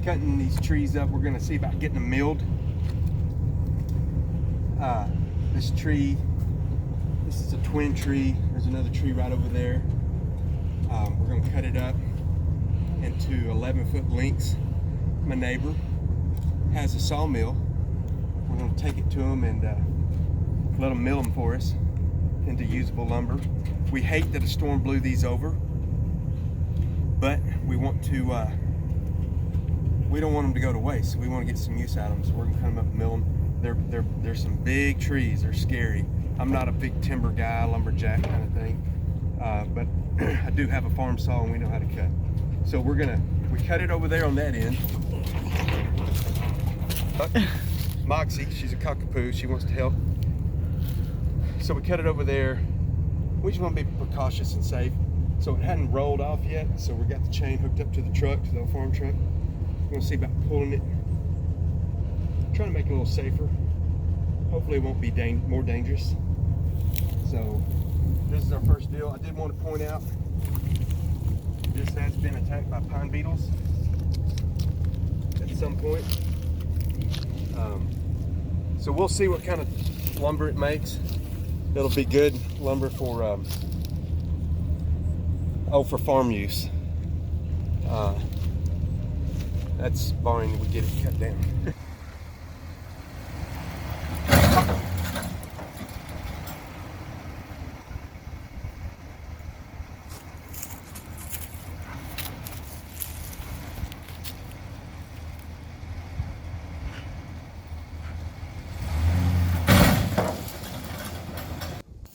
cutting these trees up. We're gonna see about getting them milled. This tree, this is a twin tree. There's another tree right over there. We're gonna cut it up into 11-foot lengths. My neighbor has a sawmill. We're gonna take it to him and let them mill them for us into usable lumber. We hate that a storm blew these over, but we want to, we don't want them to go to waste. We want to get some use out of them, so we're gonna come up and mill them. They're some big trees. They're scary. I'm not a big timber guy, lumberjack kind of thing, but I do have a farm saw and we know how to cut. So we cut it over there on that end. Moxie, she's a cockapoo. She wants to help. So we cut it over there. We just want to be precautious and safe. So it hadn't rolled off yet, so we got the chain hooked up to the truck, to the old farm truck. We're gonna see about pulling it. Trying to make it a little safer. Hopefully it won't be more dangerous. So this is our first deal. I did want to point out this has been attacked by pine beetles at some point. So we'll see what kind of lumber it makes. It'll be good lumber for for farm use. That's barring we get it cut down.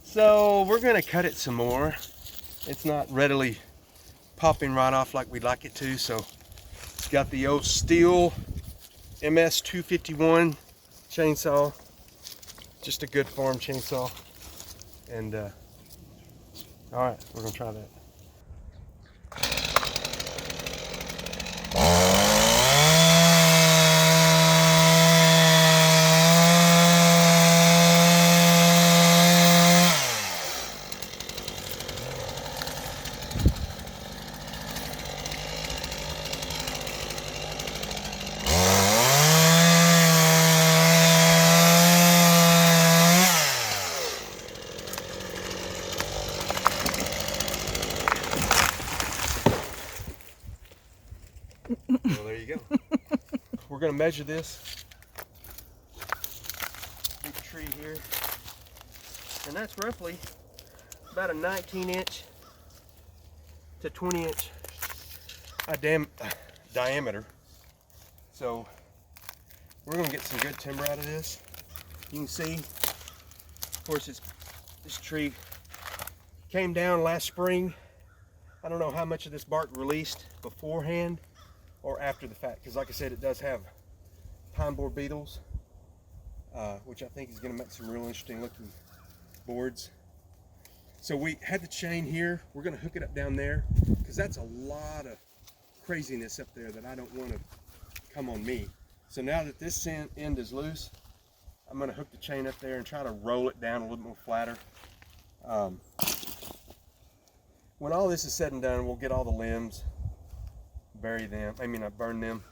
So we're gonna cut it some more. It's not readily popping right off like we'd like it to, so it's got the old steel MS 251 chainsaw, just a good farm chainsaw. And all right, we're gonna try that. Well, there you go. We're going to measure this big tree here, and that's roughly about a 19-inch to 20-inch diameter. So we're going to get some good timber out of this. You can see, of course, this tree came down last spring. I don't know how much of this bark released beforehand or after the fact, because like I said, it does have pine board beetles, which I think is going to make some real interesting looking boards. So we had the chain here. We're going to hook it up down there, because that's a lot of craziness up there that I don't want to come on me. So now that this end is loose, I'm going to hook the chain up there and try to roll it down a little more flatter. When all this is said and done, we'll get all the limbs, bury them, I burn them,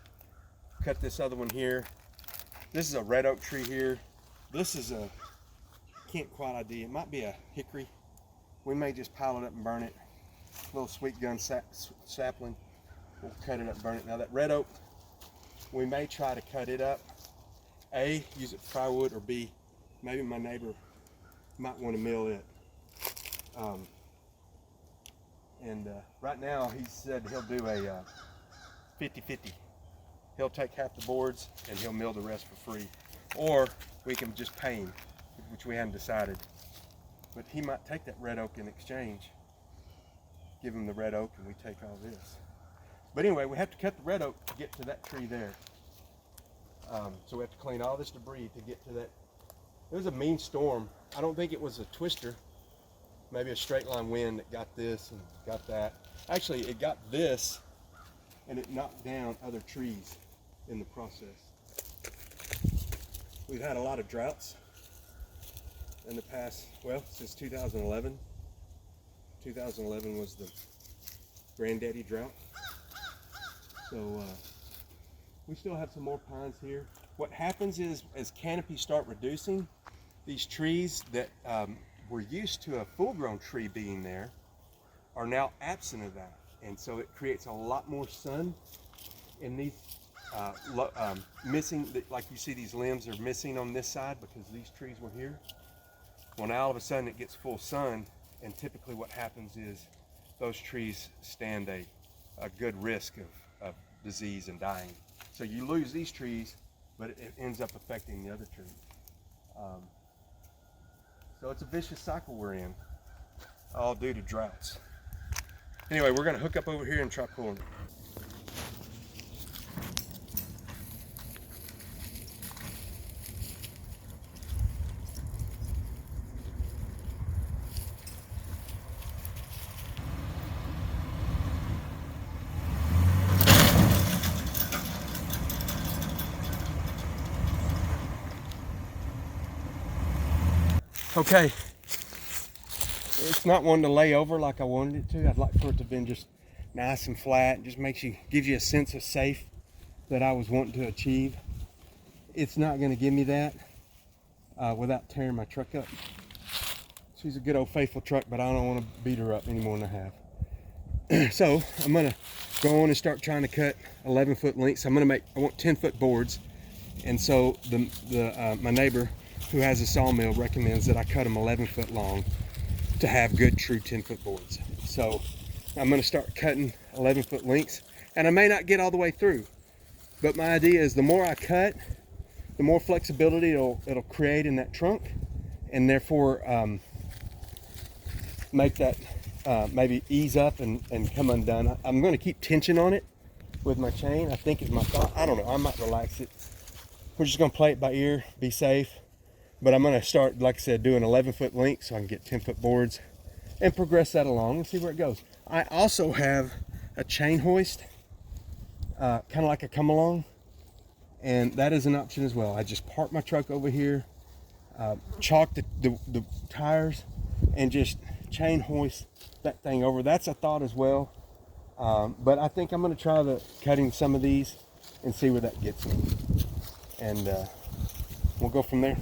cut this other one here. This is a red oak tree here. This is a, can't quite ID, it might be a hickory. We may just pile it up and burn it. A little sweet gun sapling. We'll cut it up and burn it. Now that red oak, we may try to cut it up. A, use it for firewood, or B, maybe my neighbor might want to mill it. Right now he said he'll do a 50-50. He'll take half the boards and he'll mill the rest for free. Or we can just pay him, which we haven't decided. But he might take that red oak in exchange. Give him the red oak and we take all this. But anyway, we have to cut the red oak to get to that tree there. So we have to clean all this debris to get to that. It was a mean storm. I don't think it was a twister. Maybe a straight line wind that got this and got that. Actually, it got this and it knocked down other trees in the process. We've had a lot of droughts in the past, well, since 2011. 2011 was the granddaddy drought. So We still have some more pines here. What happens is, as canopies start reducing, these trees that were used to a full-grown tree being there are now absent of that. And so it creates a lot more sun in these missing, like you see these limbs are missing on this side because these trees were here. Well, now all of a sudden it gets full sun, and typically what happens is those trees stand a good risk of disease and dying. So you lose these trees, but it ends up affecting the other trees. So it's a vicious cycle we're in, all due to droughts. Anyway, we're gonna hook up over here and try pulling. Okay, it's not one to lay over like I wanted it to. I'd like for it to have been just nice and flat. It just gives you a sense of safe that I was wanting to achieve. It's not going to give me that without tearing my truck up. She's a good old faithful truck, but I don't want to beat her up any more than I have. So I'm going to go on and start trying to cut 11-foot lengths. I want 10-foot boards, and so my neighbor who has a sawmill recommends that I cut them 11-foot long to have good true 10-foot boards. So I'm going to start cutting 11-foot lengths, and I may not get all the way through, but my idea is the more I cut, the more flexibility it'll create in that trunk, and therefore make that maybe ease up and come undone. I'm going to keep tension on it with my chain, I think is my thought. I don't know, I might relax it. We're just going to play it by ear, be safe. But I'm going to start, like I said, doing 11-foot lengths so I can get 10-foot boards and progress that along and see where it goes. I also have a chain hoist, kind of like a come along, and that is an option as well. I just park my truck over here, chalk the tires, and just chain hoist that thing over. That's a thought as well. But I think I'm going to try cutting some of these and see where that gets me. And we'll go from there.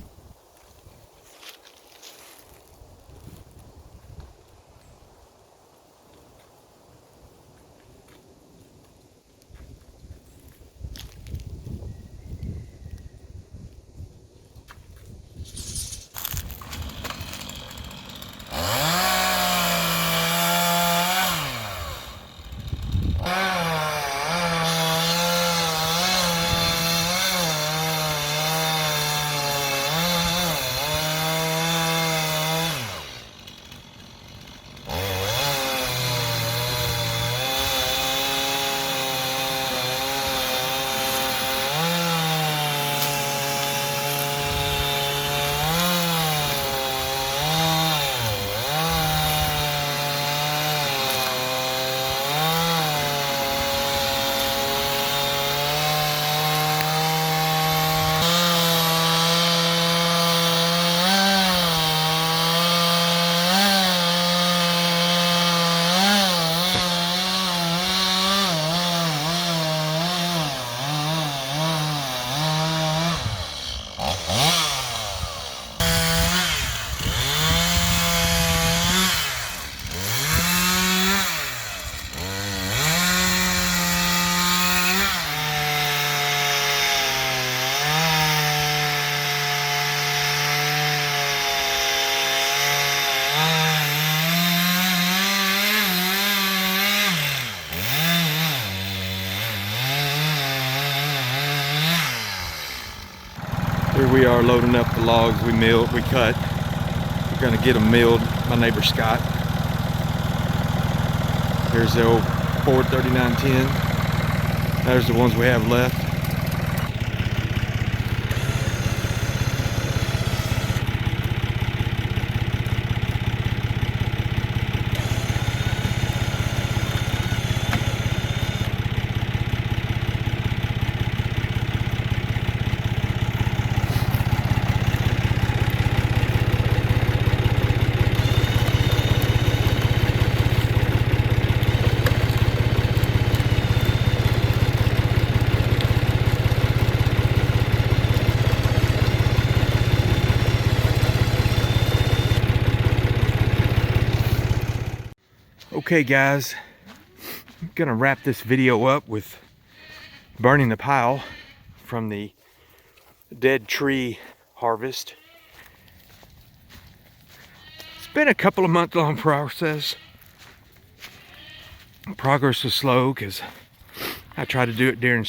Here we are loading up the logs we cut. We're gonna get them milled, my neighbor Scott. Here's the old Ford 3910. There's the ones we have left. Okay guys, I'm gonna wrap this video up with burning the pile from the dead tree harvest. It's been a couple of month long process. Progress was slow because I tried to do it during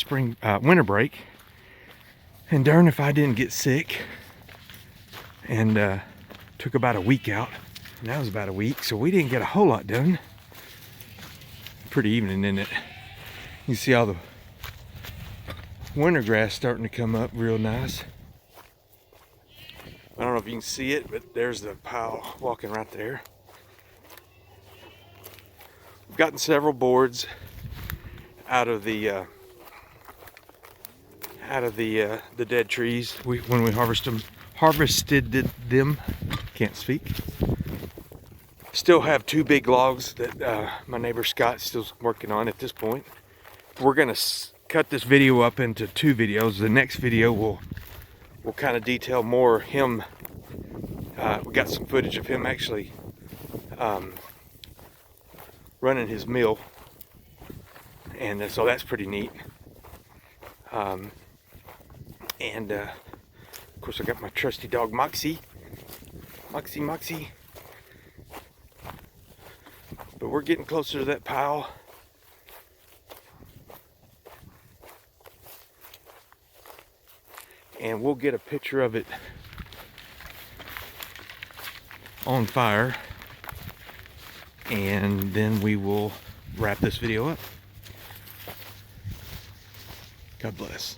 winter break, and darn if I didn't get sick, and took about a week out, and that was about a week, so we didn't get a whole lot done. Pretty evening, isn't it? You see all the winter grass starting to come up real nice. I don't know if you can see it, but there's the pile walking right there. We've gotten several boards out of the dead trees when we harvested them. Can't speak. Still have 2 big logs that my neighbor Scott's still working on at this point. We're gonna cut this video up into 2 videos. The next video will kind of detail more him. We got some footage of him actually running his mill, and so that's pretty neat. And of course I got my trusty dog Moxie. But we're getting closer to that pile. And we'll get a picture of it on fire. And then we will wrap this video up. God bless.